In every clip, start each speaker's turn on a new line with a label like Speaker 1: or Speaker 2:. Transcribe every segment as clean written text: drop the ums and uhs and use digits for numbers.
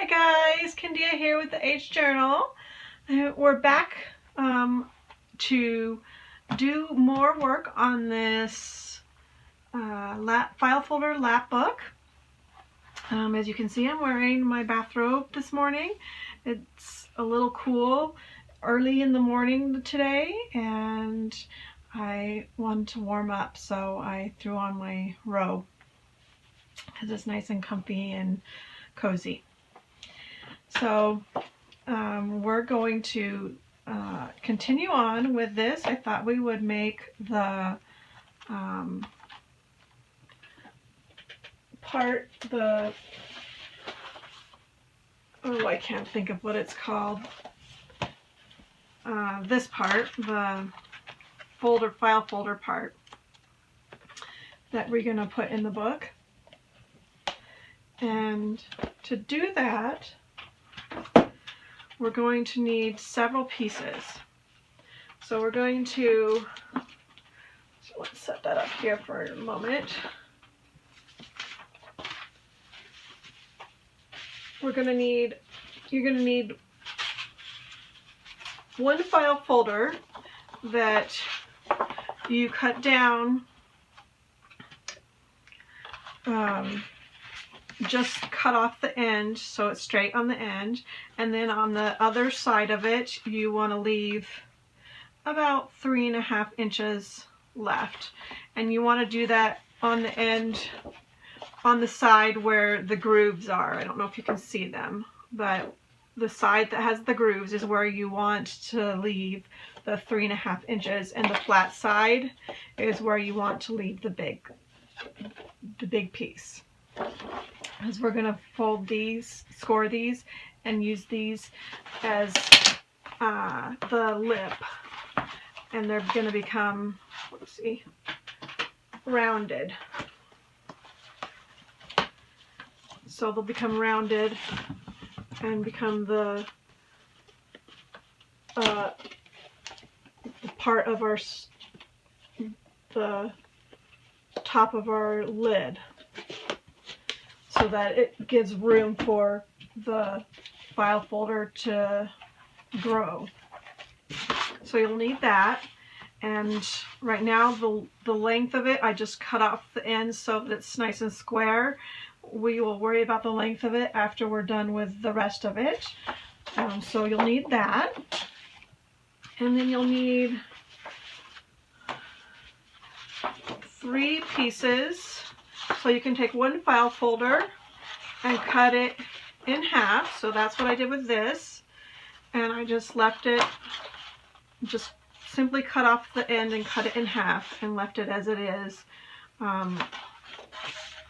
Speaker 1: Hi guys, Candia here with the H Journal. We're back to do more work on this file folder lap book. As you can see, I'm wearing my bathrobe this morning. It's a little cool early in the morning today, and I wanted to warm up, so I threw on my robe because it's nice and comfy and cozy. So we're going to continue on with this. I thought we would make the I can't think of what it's called. This part, the file folder part that we're going to put in the book. And to do that, we're going to need several pieces. So we're going to, let's set that up here for a moment. You're going to need one file folder that you cut down, just cut off the end so it's straight on the end, and then on the other side of it you want to leave about 3.5 inches left, and you want to do that on the end, on the side where the grooves are. I don't know if you can see them, but the side that has the grooves is where you want to leave the 3.5 inches, and the flat side is where you want to leave the big piece. As we're going to fold these, score these, and use these as the lip, and they're going to become, let's see, rounded. So they'll become rounded and become the part of the top of our lid, so that it gives room for the file folder to grow. So you'll need that, and right now the length of it, I just cut off the ends so that it's nice and square. We will worry about the length of it after we're done with the rest of it. So you'll need that, and then you'll need 3 pieces. So you can take one file folder and cut it in half. So that's what I did with this, and I just left it, just simply cut off the end and cut it in half and left it as it is,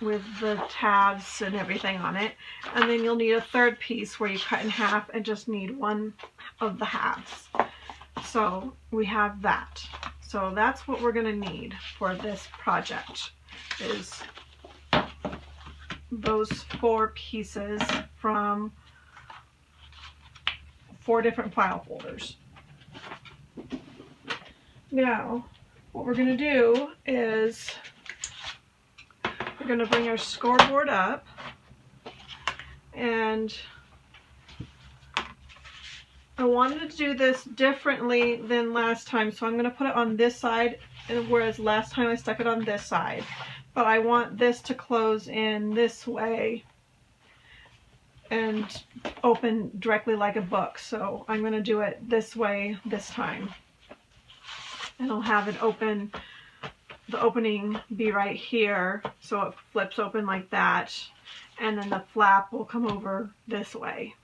Speaker 1: with the tabs and everything on it. And then you'll need a third piece where you cut in half and just need one of the halves. So we have that. So that's what we're going to need for this project, is those 4 pieces from 4 different file folders. Now, what we're going to do is we're going to bring our scoreboard up, and I wanted to do this differently than last time, so I'm going to put it on this side, and whereas last time I stuck it on this side. But I want this to close in this way and open directly like a book, so I'm going to do it this way this time. And I'll have it open, the opening be right here, so it flips open like that, and then the flap will come over this way.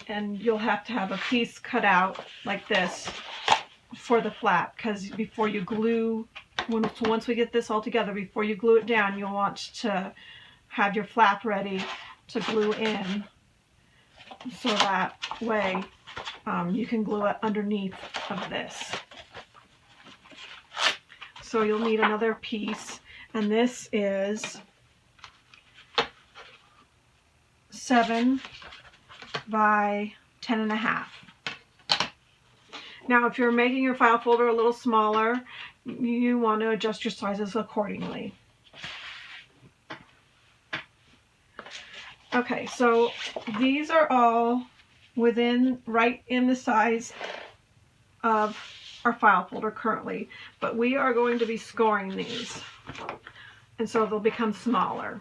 Speaker 1: And you'll have to have a piece cut out like this for the flap, because before you glue, once we get this all together, before you glue it down, you'll want to have your flap ready to glue in, so that way you can glue it underneath of this. So you'll need another piece, and this is 7 by 10.5. Now, if you're making your file folder a little smaller, you want to adjust your sizes accordingly. Okay, so these are all right in the size of our file folder currently, but we are going to be scoring these, and so they'll become smaller.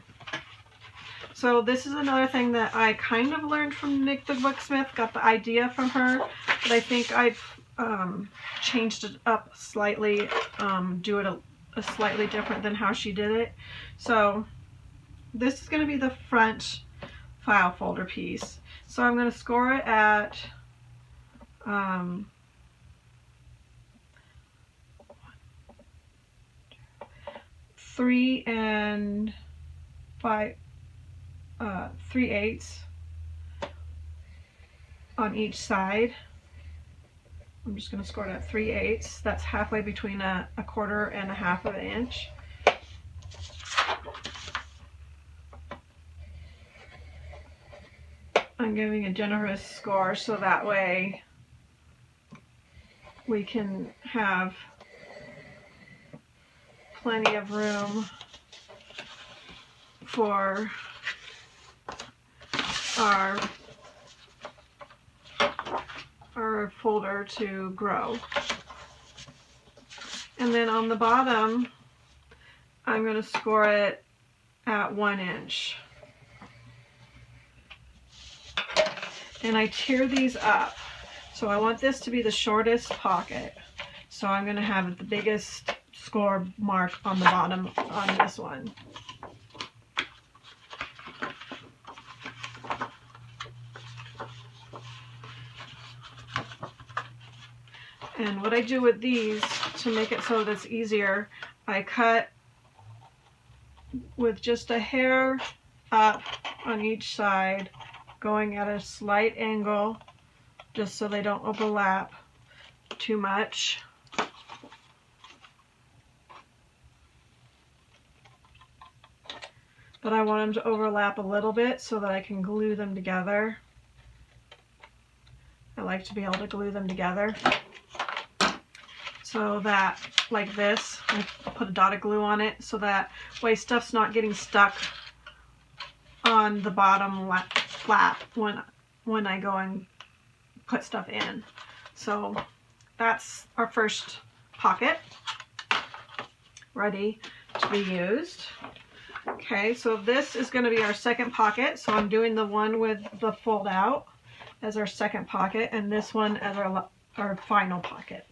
Speaker 1: So this is another thing that I kind of learned from Nick the Booksmith, got the idea from her, but I think I've changed it up slightly, do it a slightly different than how she did it. So this is going to be the front file folder piece. So I'm going to score it at 3 3/8 on each side. I'm just going to score it at 3/8. That's halfway between a 1/4 and a 1/2 of an inch. I'm giving a generous score so that way we can have plenty of room for our folder to grow. And then on the bottom, I'm going to score it at 1 inch. And I tier these up. So I want this to be the shortest pocket. So I'm going to have the biggest score mark on the bottom on this one. And what I do with these to make it so that it's easier, I cut with just a hair up on each side, going at a slight angle, just so they don't overlap too much. But I want them to overlap a little bit so that I can glue them together. I like to be able to glue them together. So that, like this, I put a dot of glue on it so that way stuff's not getting stuck on the bottom flap when I go and put stuff in. So that's our first pocket ready to be used. Okay, so this is going to be our second pocket. So I'm doing the one with the fold out as our second pocket, and this one as our final pocket.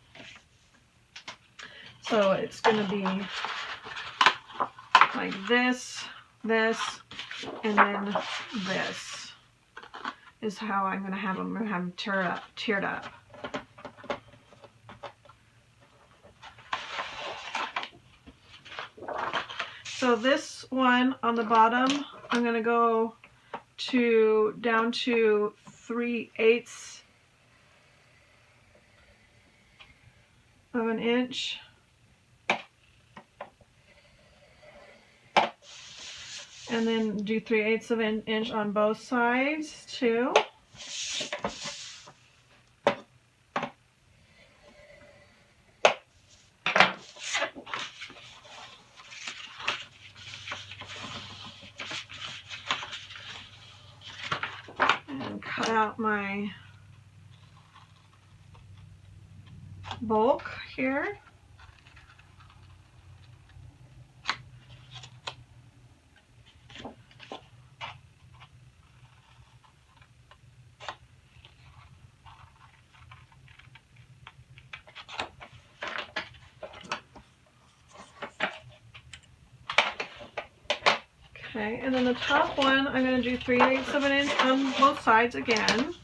Speaker 1: So it's going to be like this, this, and then this is how I'm going to have them. I'm going to have them tiered up. So this one on the bottom, I'm going to go down to 3/8 of an inch. And then do 3/8 of an inch on both sides too. And cut out my bulk here. Okay, and then the top one, I'm going to do 3/8 of an inch on both sides again.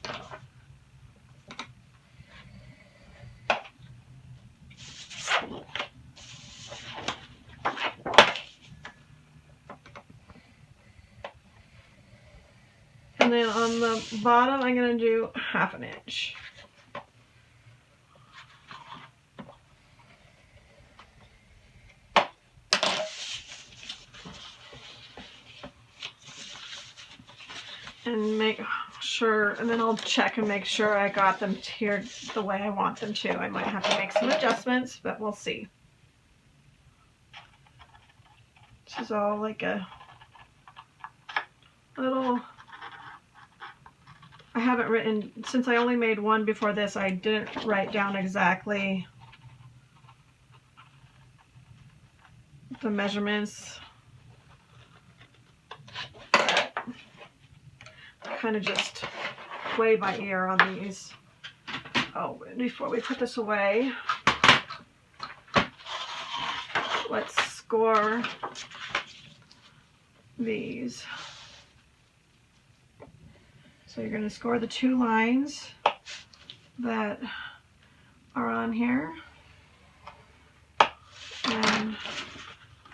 Speaker 1: And then on the bottom, I'm going to do 1/2 an inch. And make sure, and then I'll check and make sure I got them tiered the way I want them to. I might have to make some adjustments, but we'll see. This is all like a little I haven't written, since I only made one before this, I didn't write down exactly the measurements. I kind of just play by ear on these. Oh, before we put this away, let's score these. So you're going to score the 2 lines that are on here and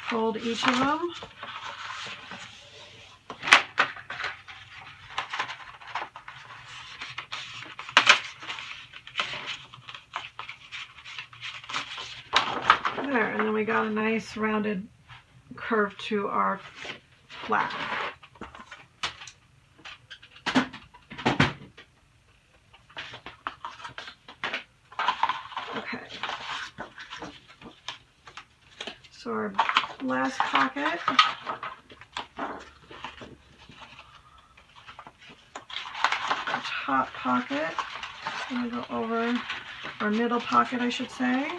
Speaker 1: fold each of them. There, and then we got a nice rounded curve to our flap. Okay. So our last pocket, our top pocket, I'm going to go over, or middle pocket I should say.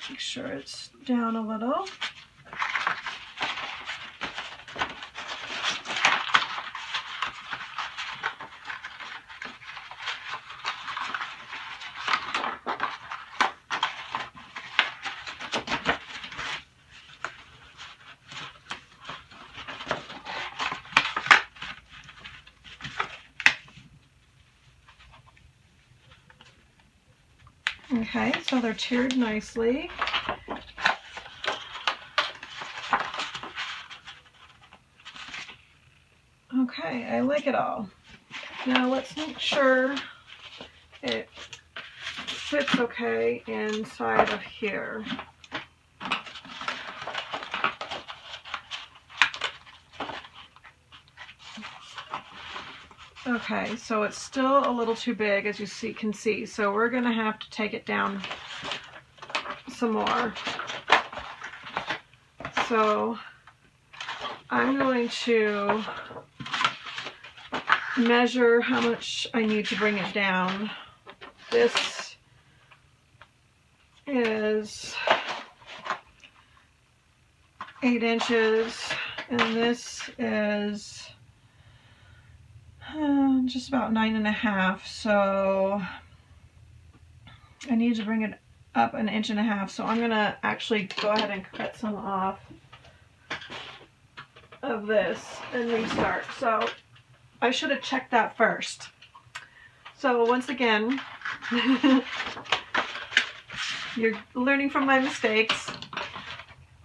Speaker 1: Make sure it's down a little. Okay, so they're tiered nicely. Okay, I like it all. Now let's make sure it fits okay inside of here. Okay, so it's still a little too big, as you can see, so we're going to have to take it down some more. So I'm going to measure how much I need to bring it down. This is 8 inches, and this is just about 9.5, so I need to bring it up 1.5 inches, so I'm gonna actually go ahead and cut some off of this and restart. So I should have checked that first. So once again, you're learning from my mistakes.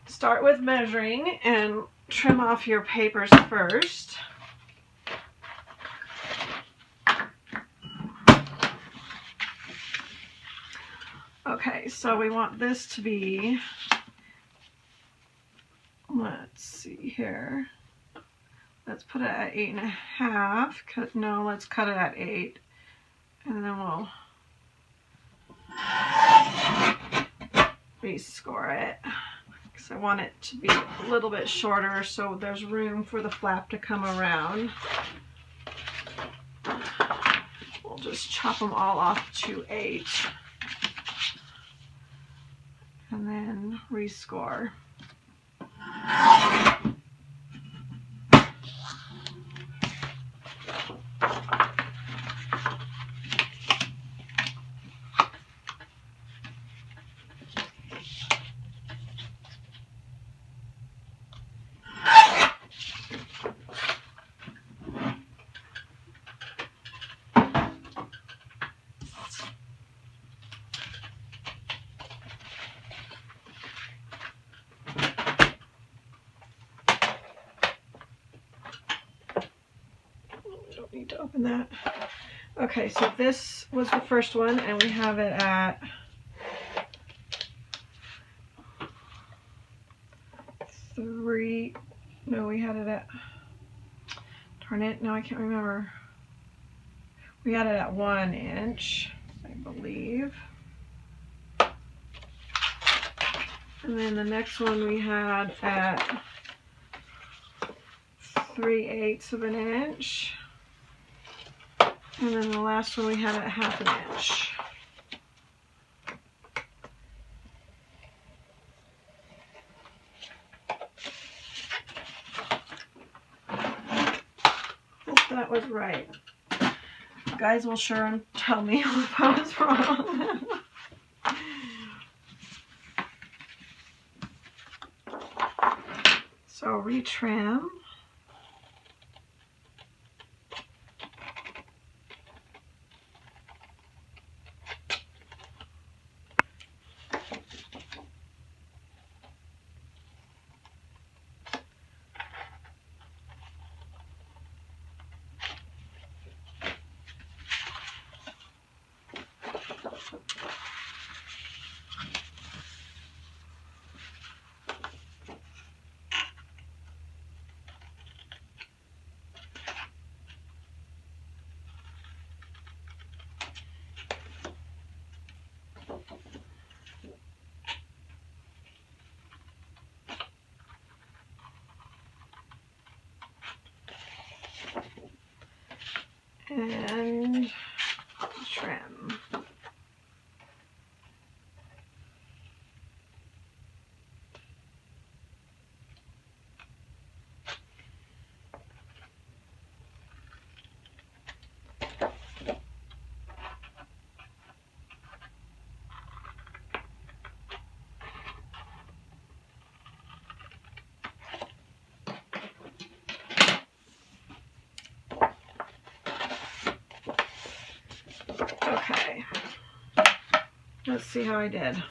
Speaker 1: Start with measuring and trim off your papers first. Okay, so we want this to be, let's see here, let's put it at 8.5, no, let's cut it at 8, and then we'll rescore it, because I want it to be a little bit shorter so there's room for the flap to come around. We'll just chop them all off to 8. And then rescore. Need to open that. Okay, so this was the first one, and we have it at 3. No, we had it at, darn it, no, I can't remember. We had it at 1 inch, I believe. And then the next one we had at 3/8 of an inch. And then the last one we had at 1/2 inch. Hope that was right. You guys will sure tell me if I was wrong. So retrim. And trim. Okay, let's see how I did.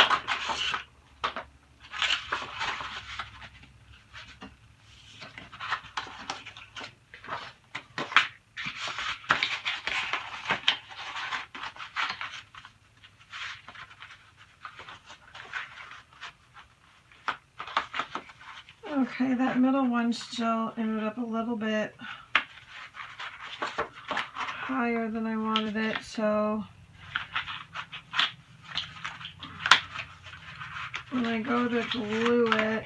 Speaker 1: Okay, that middle one still ended up a little bit higher than I wanted it, so when I go to glue it,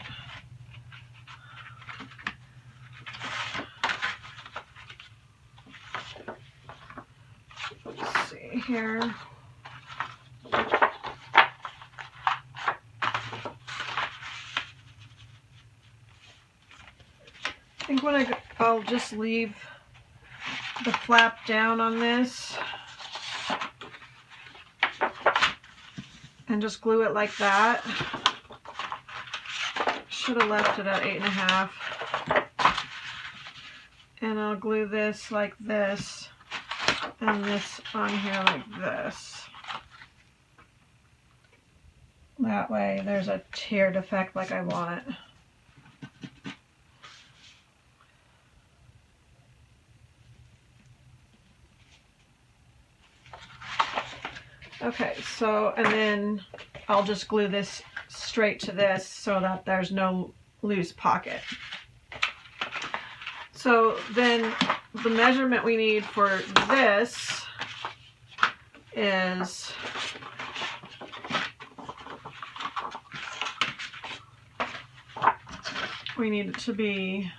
Speaker 1: let's see here. I think when I'll just leave the flap down on this and just glue it like that. Should have left it at 8.5. And I'll glue this like this and this on here like this. That way there's a tiered effect like I want it. Okay, so, and then I'll just glue this straight to this so that there's no loose pocket. So then the measurement we need for this is we need it to be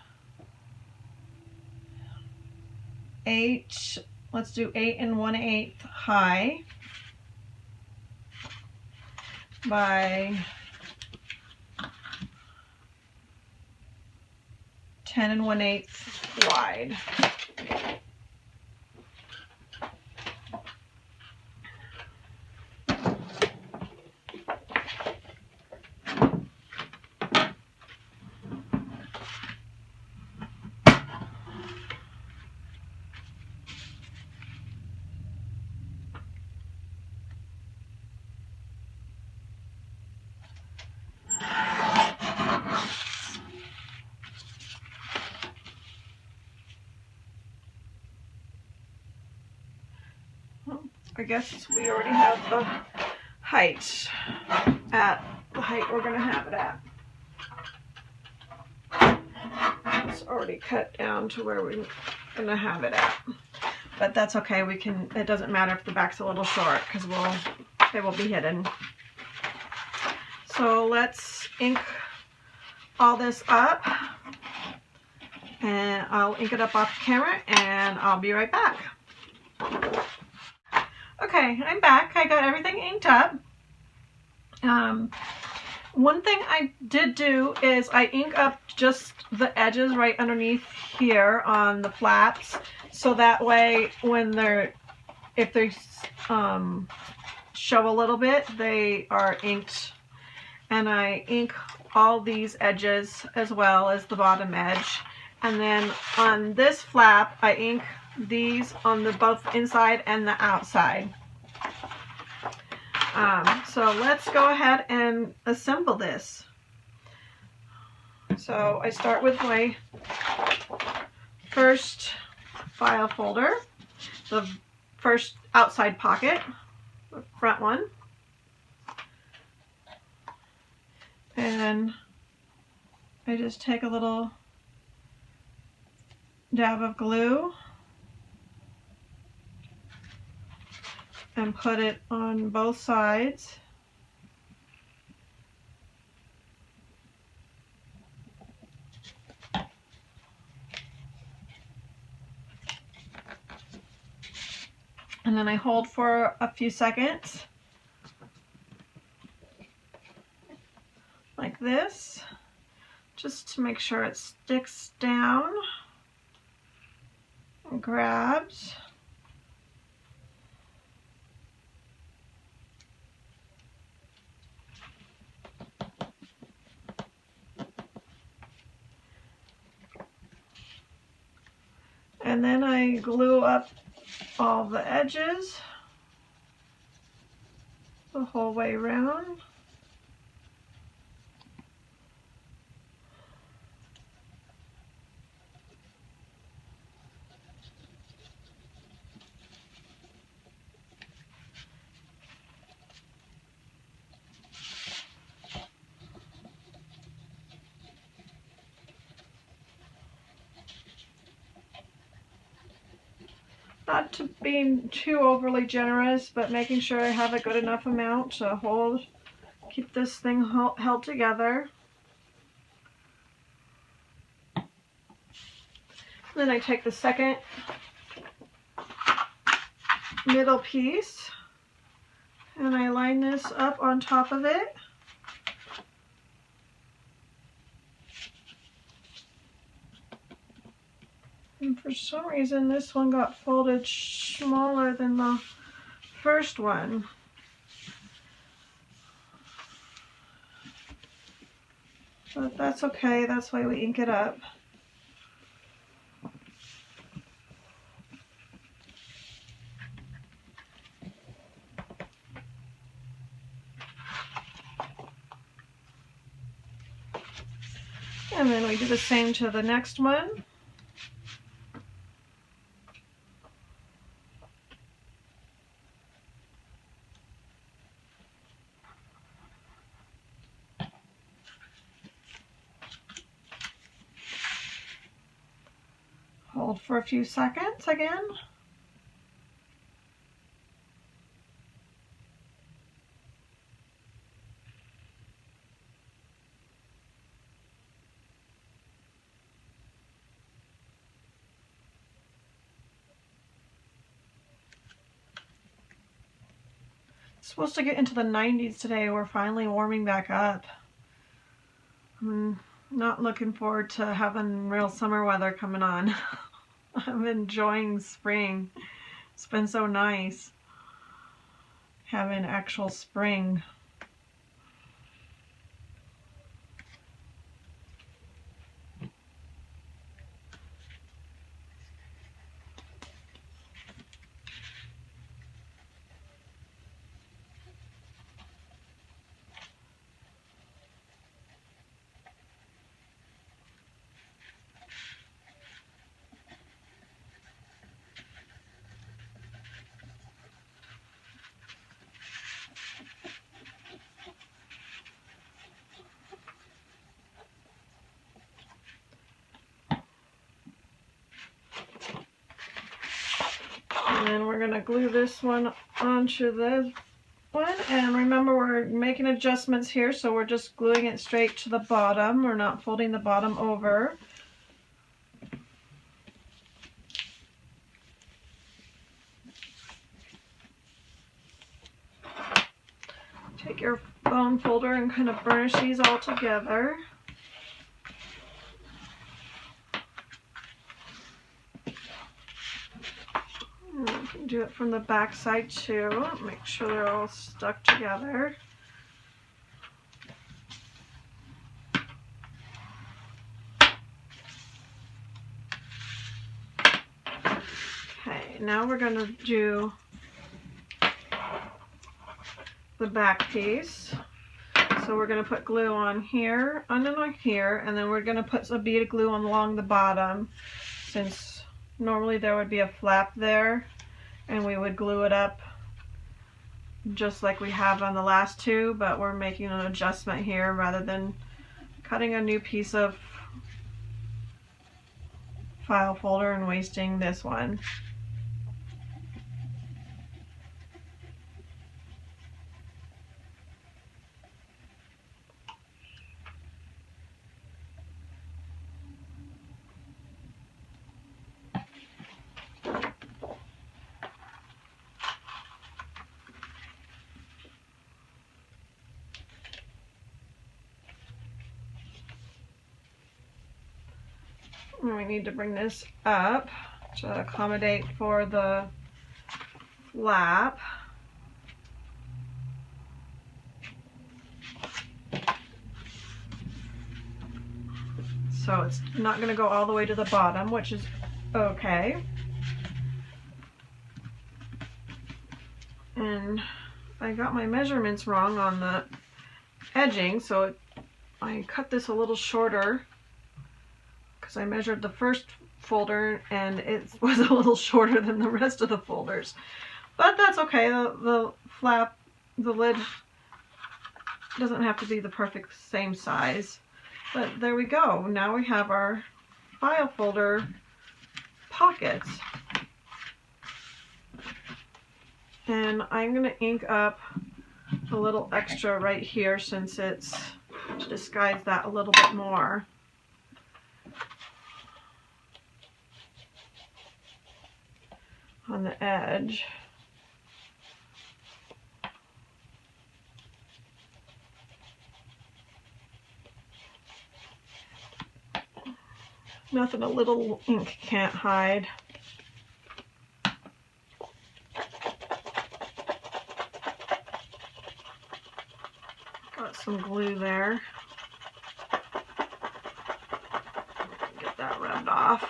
Speaker 1: 8, let's do 8 1/8 high by 10 1/8 wide. I guess we already have the height at the height we're going to have it at. It's already cut down to where we're going to have it at. But that's okay. We can, it doesn't matter if the back's a little short because it will be hidden. So let's ink all this up. And I'll ink it up off camera and I'll be right back. Okay, I'm back. I got everything inked up. One thing I did do is I ink up just the edges right underneath here on the flaps, so that way when if they show a little bit, they are inked. And I ink all these edges as well as the bottom edge. And then on this flap, I ink these on the both inside and the outside. So let's go ahead and assemble this. So I start with my first file folder, the first outside pocket, the front one. And I just take a little dab of glue and put it on both sides. And then I hold for a few seconds, like this, just to make sure it sticks down and grabs. And then I glue up all the edges the whole way around. Not to being too overly generous, but making sure I have a good enough amount to keep this thing held together. Then I take the second middle piece and I line this up on top of it. And for some reason this one got folded smaller than the first one. But that's okay, that's why we ink it up. And then we do the same to the next one. Hold for a few seconds again. It's supposed to get into the 90s today. We're finally warming back up. I'm not looking forward to having real summer weather coming on. I'm enjoying spring. It's been so nice having actual spring. And then we're going to glue this one onto this one. And remember, we're making adjustments here, so we're just gluing it straight to the bottom. We're not folding the bottom over. take your bone folder and kind of burnish these all together. And you can do it from the back side too. Make sure they're all stuck together. Okay, now we're going to do the back piece. So we're going to put glue on here, and then on here, and then we're going to put a bead of glue on along the bottom, since normally there would be a flap there, and we would glue it up just like we have on the last two, but we're making an adjustment here rather than cutting a new piece of file folder and wasting this one. And we need to bring this up to accommodate for the flap. So it's not going to go all the way to the bottom, which is okay. And I got my measurements wrong on the edging, so I cut this a little shorter because I measured the first folder and it was a little shorter than the rest of the folders. But that's okay. The flap, the lid doesn't have to be the perfect same size. But there we go. Now we have our file folder pockets. And I'm going to ink up a little extra right here since it's to disguise that a little bit more. On the edge. Nothing a little ink can't hide. Got some glue there. Get that rubbed off.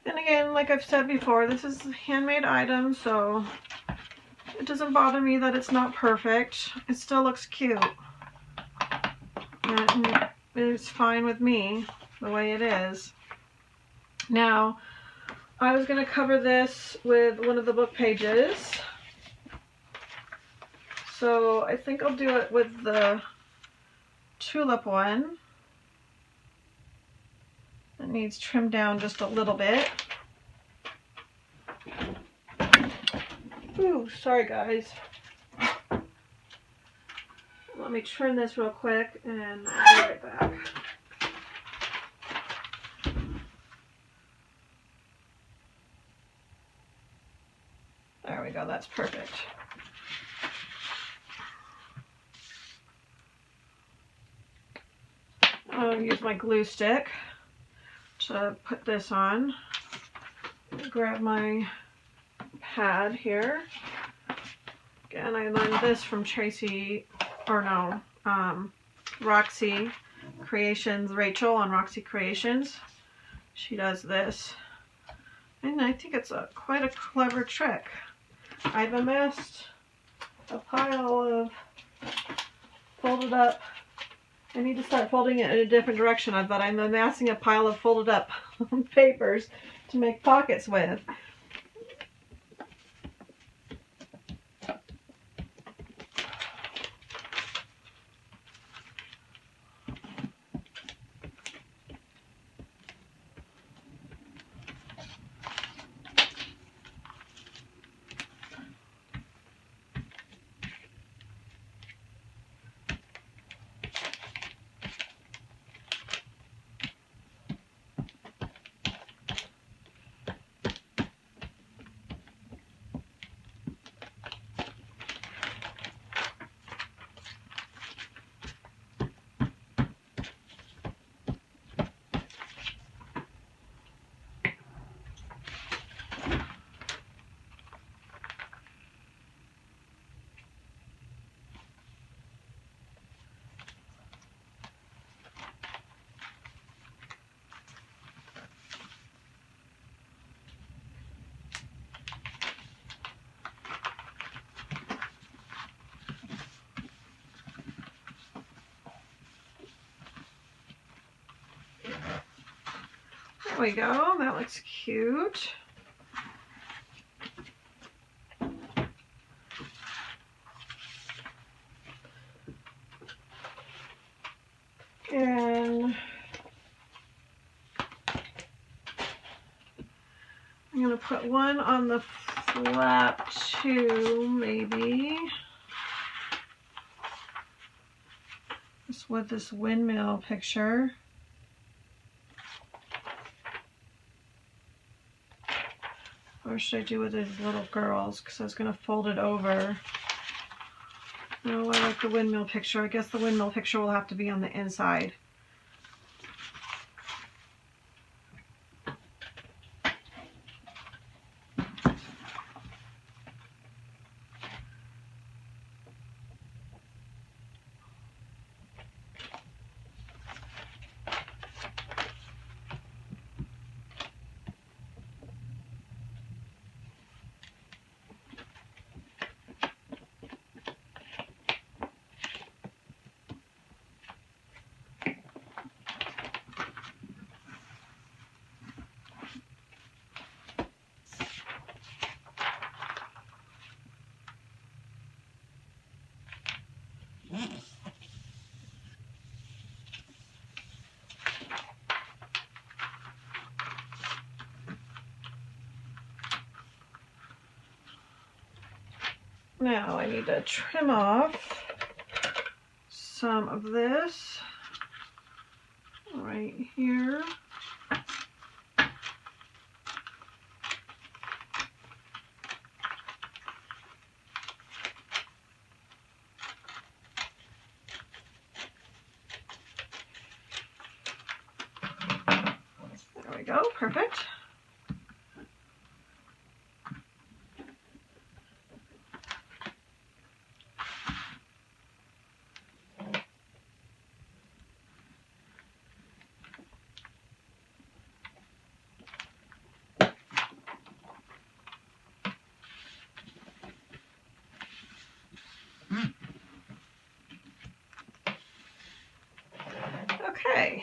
Speaker 1: And again, like I've said before, this is a handmade item, so it doesn't bother me that it's not perfect. It still looks cute. And it's fine with me the way it is. Now, I was going to cover this with one of the book pages. So I think I'll do it with the tulip one. It needs trimmed down just a little bit. Ooh, sorry guys. Let me turn this real quick and I'll be right back. There we go, that's perfect. I'll use my glue stick to put this on. Grab my pad here. Again, I learned this from Roxy Creations, Rachel on Roxy Creations. She does this. And I think it's quite a clever trick. I've amassed a pile of folded up. I need to start folding it in a different direction, but I'm amassing a pile of folded up papers to make pockets with. we go. That looks cute. And I'm going to put one on the flap too, maybe. Just with this windmill picture. Or should I do with these little girls? Because I was going to fold it over. No, I like the windmill picture. I guess the windmill picture will have to be on the inside. Now I need to trim off some of this right here. There we go, perfect. Okay,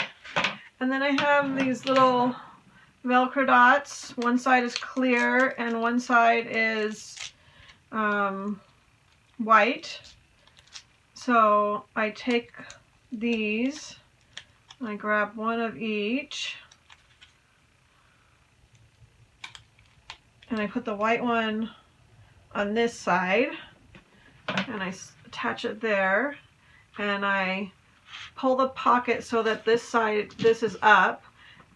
Speaker 1: and then I have these little Velcro dots. One side is clear and one side is white. So I take these, I grab one of each, and I put the white one on this side, and I attach it there, and I pull the pocket so that this side, this is up,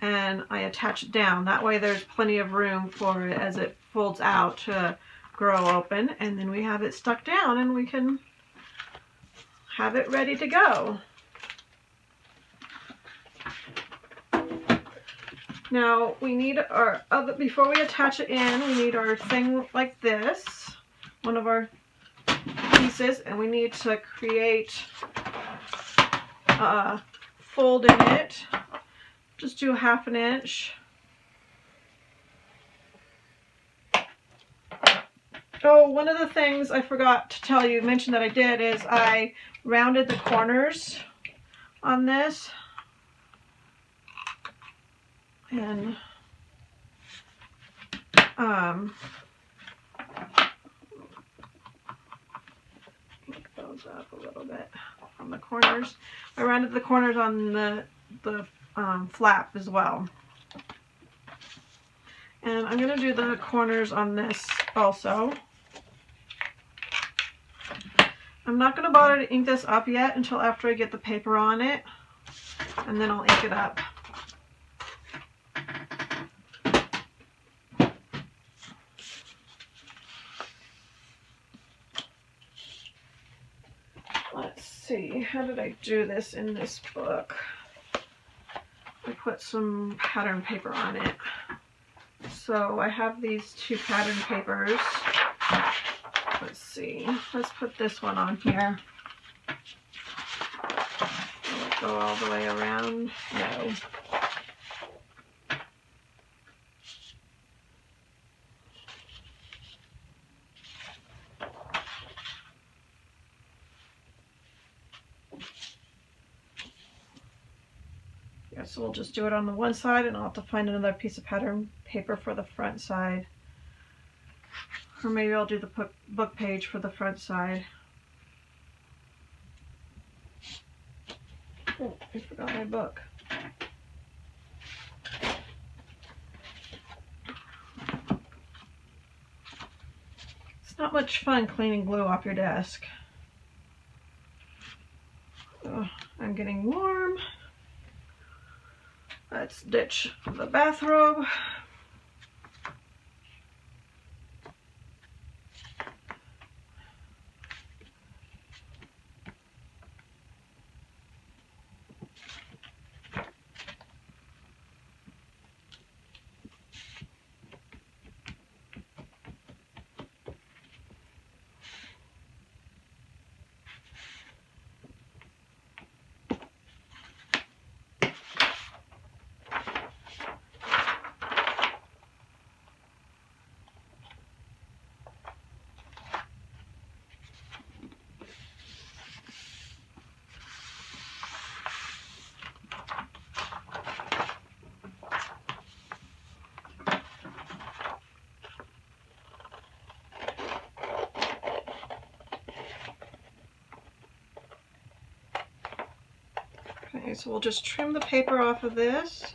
Speaker 1: and I attach it down. That way there's plenty of room for it as it folds out to grow open, and then we have it stuck down and we can have it ready to go. Now we need our other, before we attach it in, we need our thing like this, one of our pieces, and we need to create a fold in it. Just do 1/2 inch. Oh, one of the things I forgot to tell you, mention that I did, is I rounded the corners on this. And pick those up a little bit from the corners. I rounded the corners on the flap as well. And I'm going to do the corners on this also. I'm not going to bother to ink this up yet until after I get the paper on it, and then I'll ink it up. Let's see, how did I do this in this book? I put some pattern paper on it. So I have these 2 pattern papers. Let's see, let's put this one on here. Will it go all the way around? No. Yes, So we'll just do it on the one side, and I'll have to find another piece of pattern paper for the front side. Or maybe I'll do the book page for the front side. Oh, I forgot my book. It's not much fun cleaning glue off your desk. Oh, I'm getting warm. Let's ditch the bathrobe. Okay, so we'll just trim the paper off of this.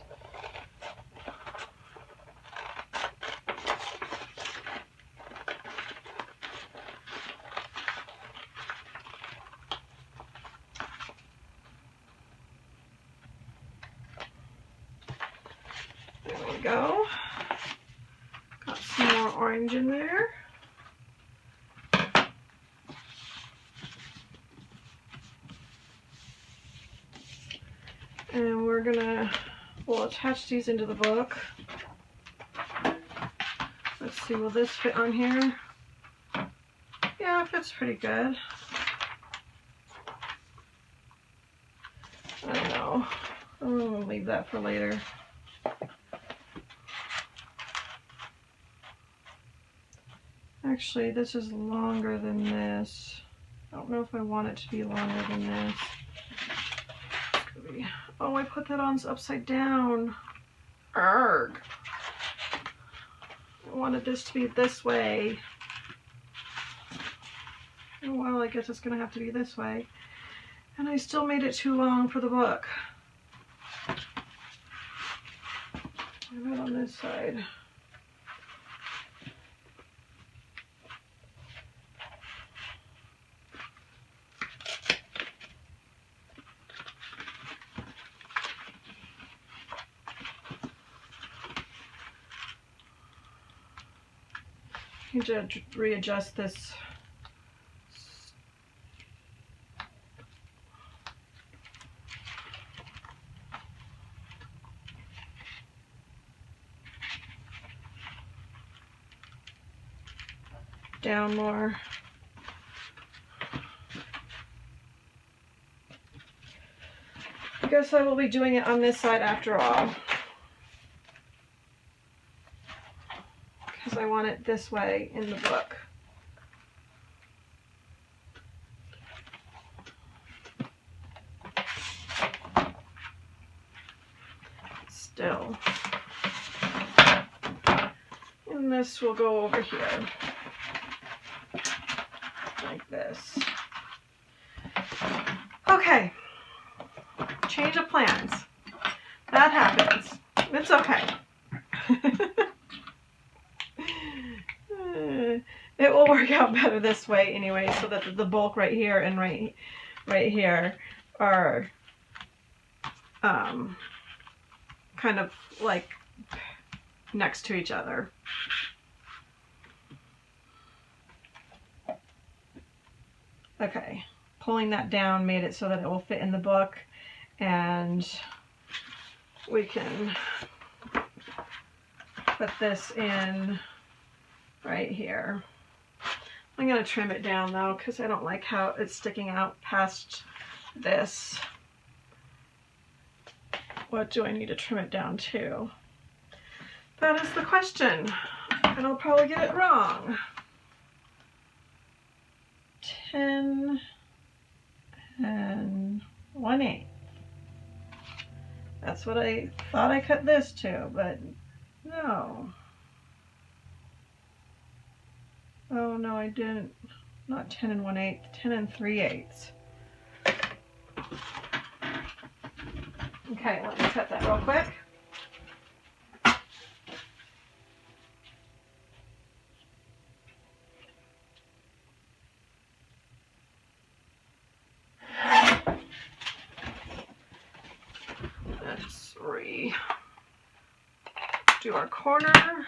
Speaker 1: There we go. Got some more orange in there. And we'll attach these into the book. Let's see, will this fit on here? Yeah, it fits pretty good. I don't know. I'm gonna leave that for later. Actually, this is longer than this. I don't know if I want it to be longer than this. Oh, I put that on upside down. Arrgh. I wanted this to be this way. Well, I guess it's gonna have to be this way. And I still made it too long for the book. What about on this side? I need to readjust this. Down more. I guess I will be doing it on this side after all, because I want it this way in the book. Still. And this will go over here. Like this. Okay. Change of plans. That happens. It's okay. It will work out better this way anyway, so that the bulk right here and right here are kind of like next to each other. Okay, pulling that down made it so that it will fit in the book, and we can put this in right here. I'm going to trim it down though, because I don't like how it's sticking out past this. What do I need to trim it down to? That is the question, and I'll probably get it wrong. 10 and 1/8. That's what I thought I cut this to, but no. Oh no, I didn't. Not 10 and 1/8, 10 and 3/8. Okay, let me cut that real quick. Let's redo our corner.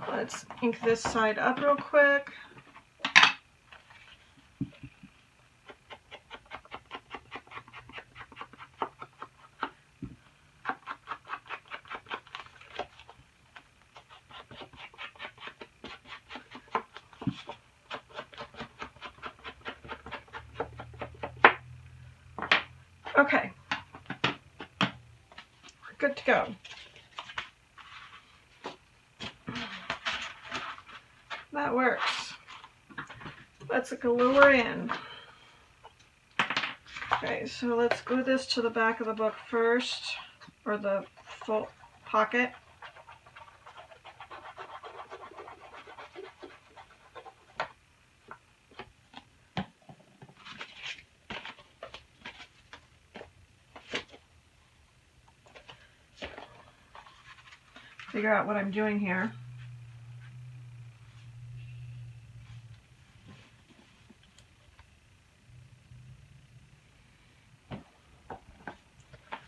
Speaker 1: Let's ink this side up real quick. Okay, we're good to go. That works. Let's glue her in. Okay, so let's glue this to the back of the book first, or the full pocket. Figure out what I'm doing here.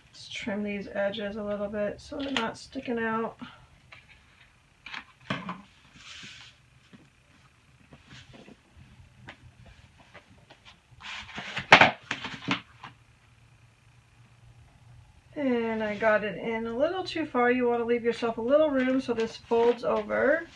Speaker 1: Let's trim these edges a little bit so they're not sticking out. And I got it in a little too far. You want to leave yourself a little room so this folds over.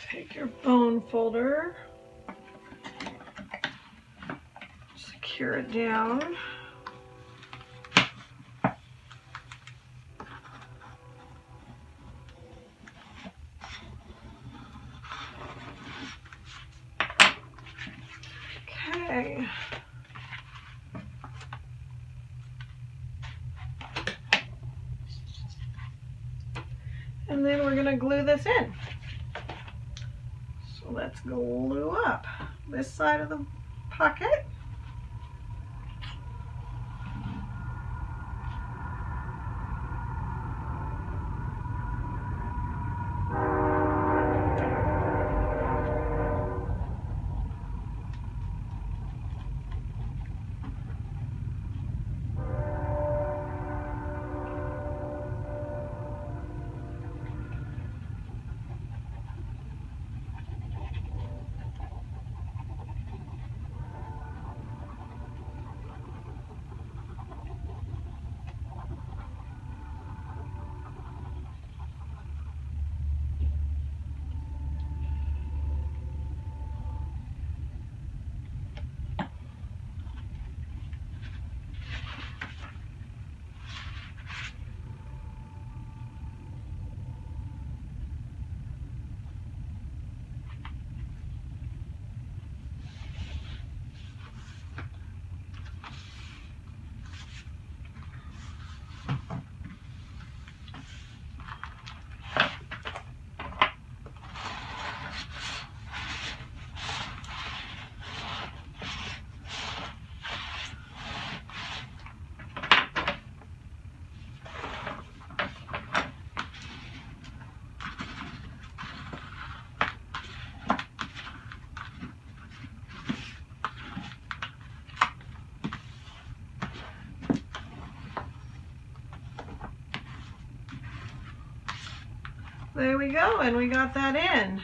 Speaker 1: Take your bone folder. Secure it down. Okay. And then we're going to glue this in. So let's glue up this side of the pocket. There we go, and we got that in.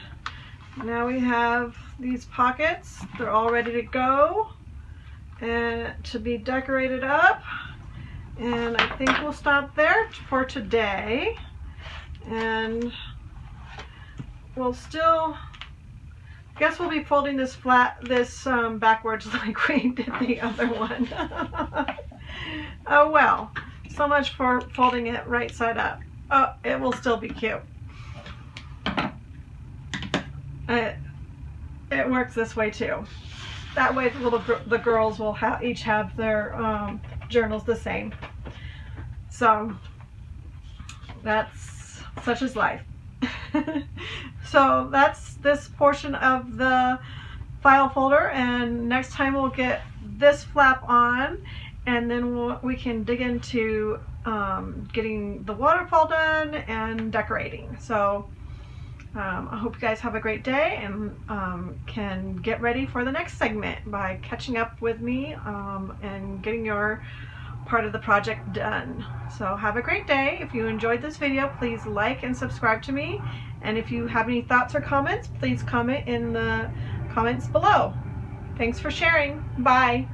Speaker 1: Now we have these pockets. They're all ready to go and to be decorated up. And I think we'll stop there for today. And we'll still Guess we'll be folding this backwards like we did the other one. Oh well, so much for folding it right side up. Oh, it will still be cute. It works this way too. That way the girls will each have their journals the same. So that's such is life. So that's this portion of the file folder, and next time we'll get this flap on, and then we can dig into getting the waterfall done and decorating. So I hope you guys have a great day and can get ready for the next segment by catching up with me and getting your part of the project done. So have a great day. If you enjoyed this video, please like and subscribe to me. And if you have any thoughts or comments, please comment in the comments below. Thanks for sharing. Bye.